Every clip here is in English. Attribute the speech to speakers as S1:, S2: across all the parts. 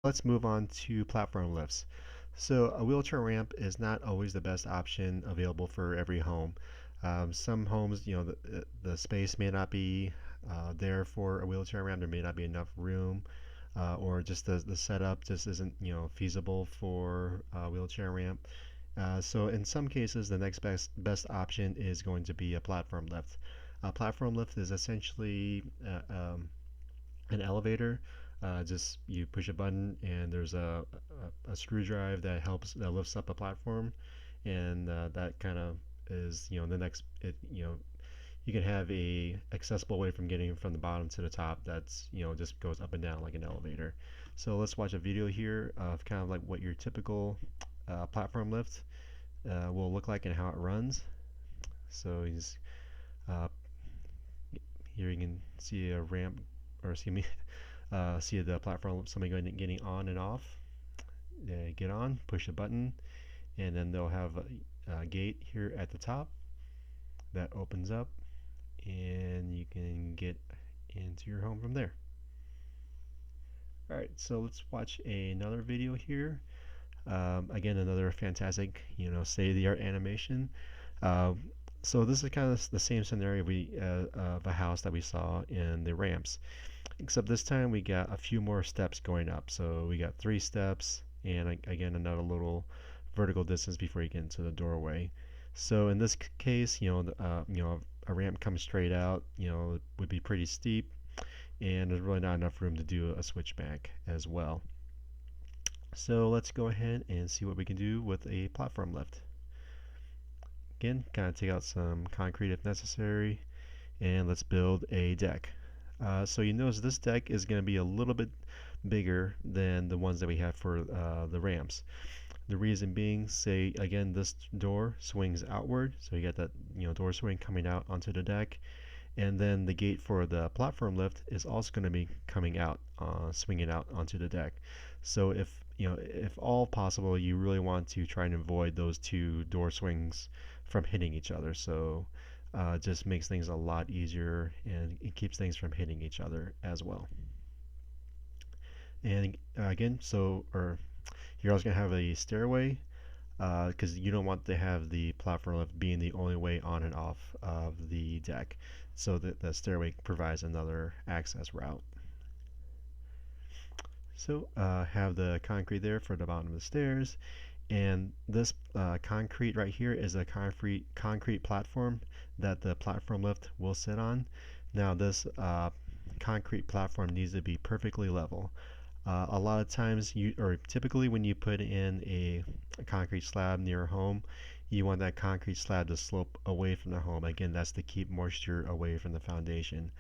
S1: let's move on to platform lifts. So a wheelchair ramp is not always the best option available for every home. Some homes, the space may not be there for a wheelchair ramp. There may not be enough room, or just the setup just isn't feasible for a wheelchair ramp. So in some cases, the next best option is going to be a platform lift. A platform lift is essentially an elevator. Just you push a button and there's a screwdriver that lifts up a platform, and that kind of is the next you can have a accessible way from getting from the bottom to the top that's just goes up and down like an elevator. So let's watch a video here of kind of like what your typical platform lift will look like and how it runs. So uh, here you can see a ramp, or excuse me, see the platform, somebody getting on and off. They get on, push a button, and then they'll have a gate here at the top that opens up, and you can get into your home from there. Alright, so let's watch another video here. Again, another fantastic, state-of-the-art animation. Uh, so this is kind of the same scenario of a house that we saw in the ramps. Except this time we got a few more steps going up. So we got 3 steps and again another little vertical distance before you get into the doorway. So in this case, a ramp comes straight out, it would be pretty steep, and there's really not enough room to do a switchback as well. So let's go ahead and see what we can do with a platform lift. Again, kind of take out some concrete if necessary, and let's build a deck. So you notice this deck is going to be a little bit bigger than the ones that we have for the ramps. The reason being, say again, this door swings outward, so you got that door swing coming out onto the deck, and then the gate for the platform lift is also going to be coming out, swinging out onto the deck. So if all possible, you really want to try and avoid those two door swings from hitting each other. So just makes things a lot easier, and it keeps things from hitting each other as well. And again, you're also going to have a stairway, because you don't want to have the platform lift being the only way on and off of the deck. So that the stairway provides another access route. So have the concrete there for the bottom of the stairs, and this concrete right here is a concrete platform that the platform lift will sit on. Now this concrete platform needs to be perfectly level. A lot of times, typically when you put in a concrete slab near a home, you want that concrete slab to slope away from the home. Again, that's to keep moisture away from the foundation.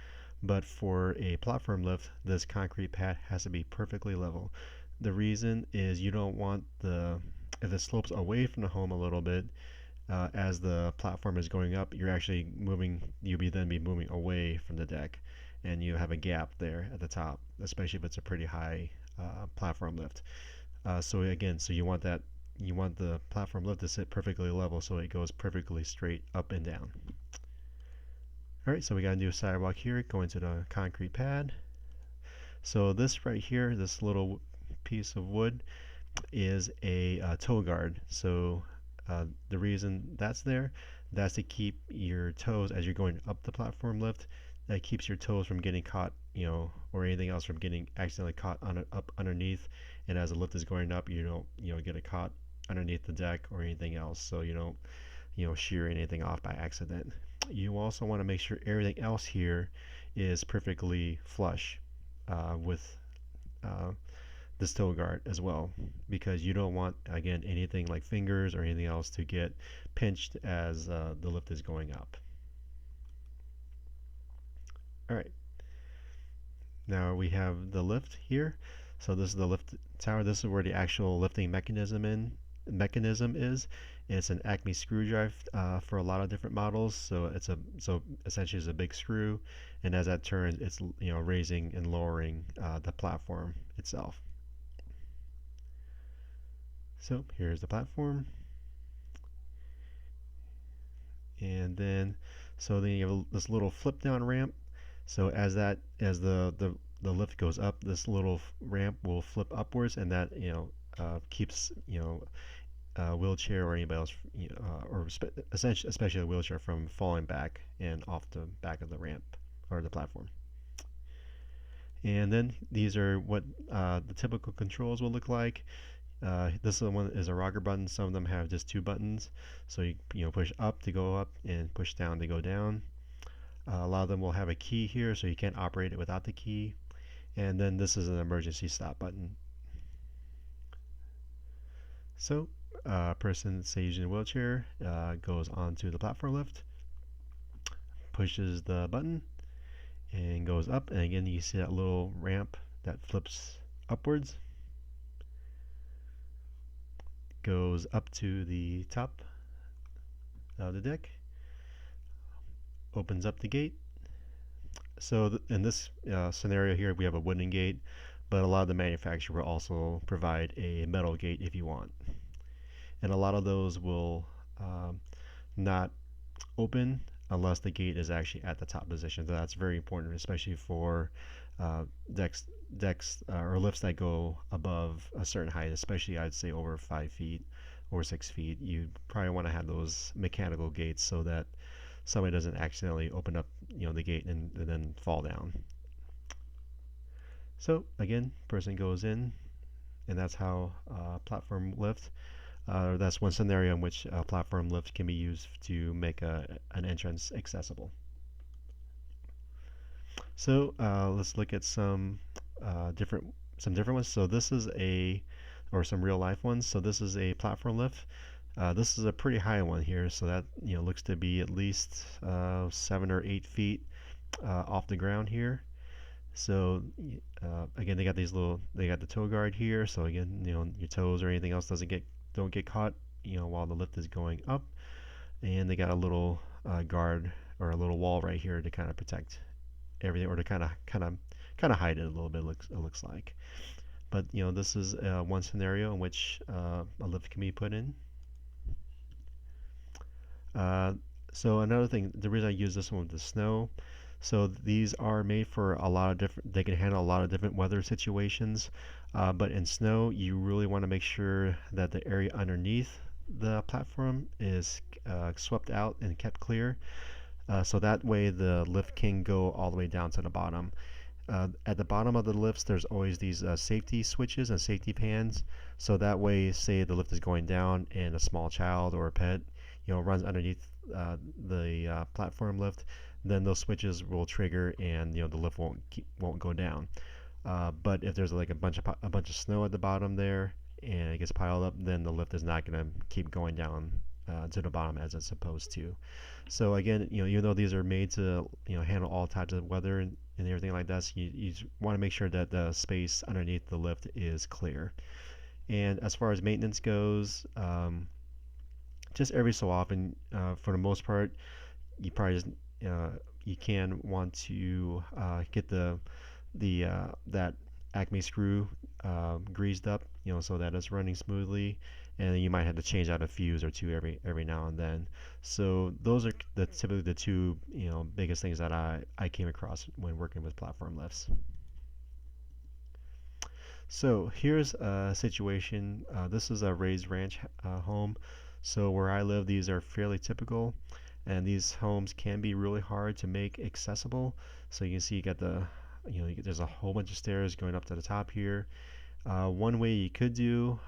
S1: But for a platform lift, this concrete pad has to be perfectly level. The reason is you don't want if it slopes away from the home a little bit, as the platform is going up, you'll then be moving away from the deck, and you have a gap there at the top, especially if it's a pretty high platform lift. So you want the platform lift to sit perfectly level, so it goes perfectly straight up and down. Alright, so we got a new sidewalk here going to the concrete pad. So this right here, this little piece of wood, is a toe guard. So the reason that's to keep your toes as you're going up the platform lift. That keeps your toes from getting caught, or anything else from getting accidentally caught up underneath. And as the lift is going up, you don't get it caught underneath the deck or anything else, so you don't shear anything off by accident. You also want to make sure everything else here is perfectly flush with this toe guard as well, because you don't want, again, anything like fingers or anything else to get pinched as the lift is going up. Alright, now we have the lift here. So this is the lift tower. This is where the actual lifting mechanism is. It's an Acme screwdriver for a lot of different models. So essentially it's a big screw, and as that turns, it's raising and lowering the platform itself. So here's the platform, and then you have this little flip down ramp. So as the the lift goes up, this little ramp will flip upwards, and that keeps a wheelchair or anybody else, or essentially especially a wheelchair, from falling back and off the back of the ramp or the platform. And then these are what the typical controls will look like. This one is a rocker button. Some of them have just two buttons, so you push up to go up and push down to go down. A lot of them will have a key here, so you can't operate it without the key. And then this is an emergency stop button. So a person, say using a wheelchair, goes onto the platform lift, pushes the button, and goes up. And again, you see that little ramp that flips upwards, goes up to the top of the deck, opens up the gate. So in this scenario here, we have a wooden gate, but a lot of the manufacturer will also provide a metal gate if you want. And a lot of those will not open unless the gate is actually at the top position. So that's very important, especially for decks or lifts that go above a certain height, especially I'd say over 5 feet or 6 feet. You probably want to have those mechanical gates so that somebody doesn't accidentally open up the gate and then fall down. So again, person goes in, and that's how platform lift. That's one scenario in which a platform lift can be used to make an entrance accessible. So let's look at some different ones. So this is some real life ones. So this is a platform lift. This is a pretty high one here, so that looks to be at least 7 or 8 feet off the ground here. So again, they got the toe guard here. So again, your toes or anything else don't get caught, while the lift is going up. And they got a little guard or a little wall right here to kind of protect everything, or to kind of hide it a little bit. It looks like. But this is one scenario in which a lift can be put in. So another thing, the reason I use this one with the snow, so these are made for a lot of different, they can handle a lot of different weather situations. But in snow, you really want to make sure that the area underneath the platform is swept out and kept clear. So that way the lift can go all the way down to the bottom. At the bottom of the lifts, there's always these safety switches and safety pans. So that way, say the lift is going down and a small child or a pet, runs underneath the platform lift, then those switches will trigger, and the lift won't go down. But if there's like a bunch of snow at the bottom there and it gets piled up, then the lift is not going to keep going down to the bottom as it's supposed to. So again, even though these are made to handle all types of weather and everything like that, so you want to make sure that the space underneath the lift is clear. And as far as maintenance goes, just every so often, for the most part, you probably just you can want to get that Acme screw greased up, so that it's running smoothly, and you might have to change out a fuse or two every now and then. So those are typically the two biggest things that I came across when working with platform lifts. So here's a situation. This is a raised ranch home. So where I live, these are fairly typical, and these homes can be really hard to make accessible. So you can see you got there's a whole bunch of stairs going up to the top here. One way you could do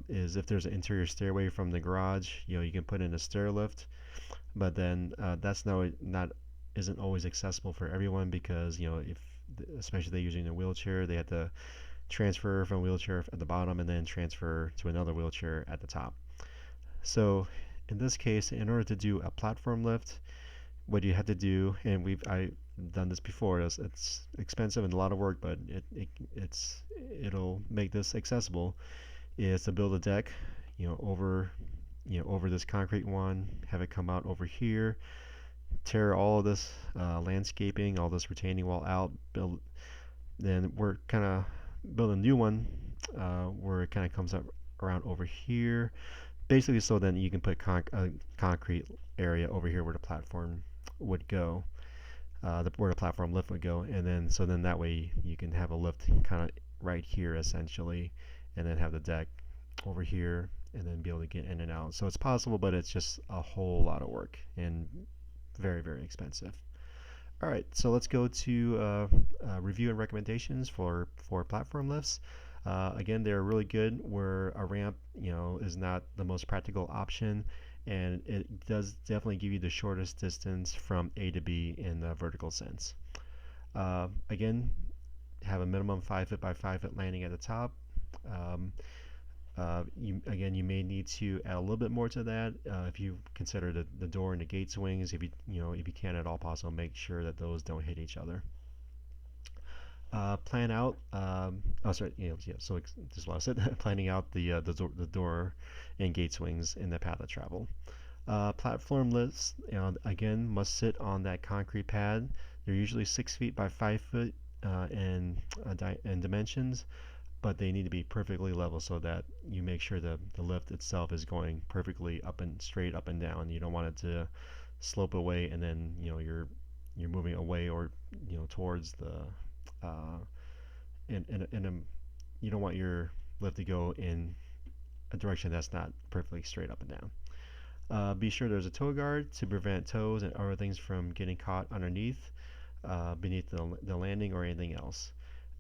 S1: is, if there's an interior stairway from the garage, you can put in a stair lift, but then that's isn't always accessible for everyone, because if especially they're using a wheelchair, they have to transfer from a wheelchair at the bottom and then transfer to another wheelchair at the top. So in this case, in order to do a platform lift, what you have to do, and I've done this before, it's expensive and a lot of work, but it'll make this accessible, is to build a deck over this concrete one, have it come out over here, tear all of this landscaping, all this retaining wall out, then we're kind of build a new one where it kind of comes up around over here, basically, so then you can put a concrete area over here where the platform would go. where the platform lift would go, and then that way you can have a lift kind of right here essentially, and then have the deck over here, and then be able to get in and out. So it's possible, but it's just a whole lot of work and very, very expensive. All right, so let's go to review and recommendations for platform lifts. Again, they're really good where a ramp, is not the most practical option, and it does definitely give you the shortest distance from A to B in the vertical sense. Again, have a minimum 5 foot by 5 foot landing at the top. Um, you may need to add a little bit more to that if you consider the door and the gate swings. If you can at all possible, make sure that those don't hit each other. Plan out. Oh, sorry. Yeah. So just what I said. Planning out the door and gate swings in the path of travel. Platform lifts, again, must sit on that concrete pad. They're usually 6 feet by 5 foot in dimensions, but they need to be perfectly level so that you make sure the lift itself is going perfectly up and straight up and down. You don't want it to slope away and then you're moving away or towards the uh, in a you don't want your lift to go in a direction that's not perfectly straight up and down. Be sure there's a toe guard to prevent toes and other things from getting caught underneath, beneath the landing or anything else.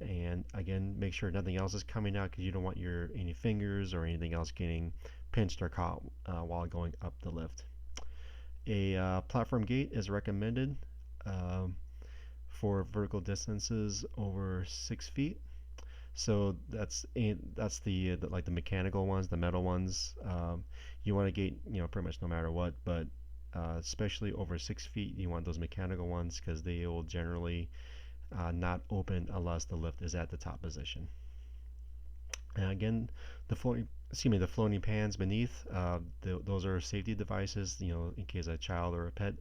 S1: And again, make sure nothing else is coming out because you don't want any fingers or anything else getting pinched or caught while going up the lift. A platform gate is recommended um, for vertical distances over 6 feet. So that's like the mechanical ones, the metal ones. You want to gate pretty much no matter what, but especially over 6 feet, you want those mechanical ones because they will generally not open unless the lift is at the top position. And again, the floating pans beneath, those are safety devices, in case a child or a pet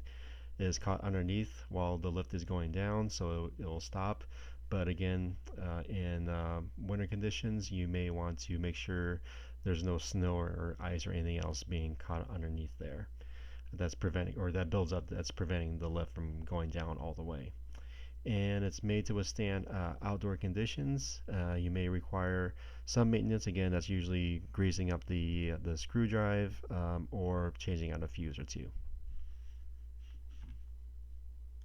S1: is caught underneath while the lift is going down, so it will stop. But again, in winter conditions, you may want to make sure there's no snow or ice or anything else being caught underneath there. That builds up, that's preventing the lift from going down all the way. And it's made to withstand outdoor conditions. You may require some maintenance. Again, that's usually greasing up the screw drive or changing out a fuse or two.